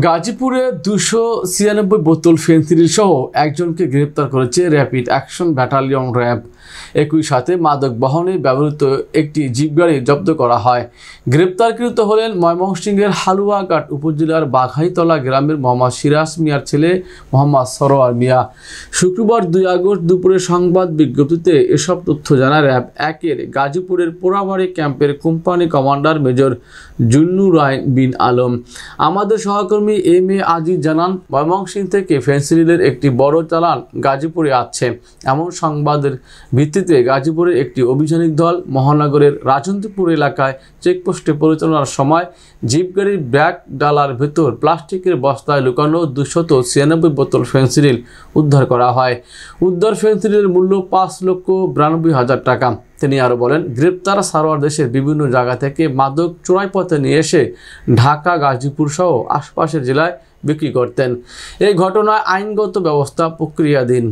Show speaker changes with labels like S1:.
S1: গাজীপুরে 296 বোতল ফেনসিডিল সহ একজনকে গ্রেপ্তার করেছে র্যাপিড অ্যাকশন ব্যাটালিয়ন র্যাব। একই সাথে মাদক বহনে ব্যবহৃত একটি জিপ গাড়ি জব্দ করা হয়। গ্রেপ্তারকৃত হলেন ময়মনসিংহের হালুয়াঘাট উপজেলার বাঘাইতলা গ্রামের মোহাম্মদ সিরাজ মিয়ার ছেলে মোহাম্মদ সরোয়ার মিয়া। শুক্রবার 2 আগস্ট দুপুরে সংবাদ বিজ্ঞপ্তিতে এসব তথ্য জানায় র্যাব 1-এর গাজীপুরের পোড়াবাড়ি ক্যাম্পের কোম্পানি কমান্ডার মেজর জুন্নুর বিন আলম। আমাদের সহকর্মী এম.এ. আজিজ জানান, ময়মনসিংহ থেকে ফেনসিডিলের একটি বড় চালান গাজীপুরে আসছে। এমন সংবাদের ভিত্তিতে গাজীপুরের একটি অভিযানিক দল মহানগরের রাজন্তপুর এলাকায় চেকপোস্টে পরিচালনার সময় জিপ গাড়ির ব্যাক ডালার ভেতর প্লাস্টিকের বস্তায় লুকানো 296 বোতল ফেনসিডিল উদ্ধার করা হয়। উদ্ধার ফেনসিডিলের মূল্য 5,92,000 টাকা। তিনি আরও বলেন, গ্রেপ্তার সারোয়ার দেশের বিভিন্ন জায়গা থেকে মাদক চোরাই পথে নিয়ে এসে ঢাকা, গাজীপুর সহ আশপাশের জেলায় বিক্রি করতেন। এই ঘটনায় আইনগত ব্যবস্থা প্রক্রিয়াধীন।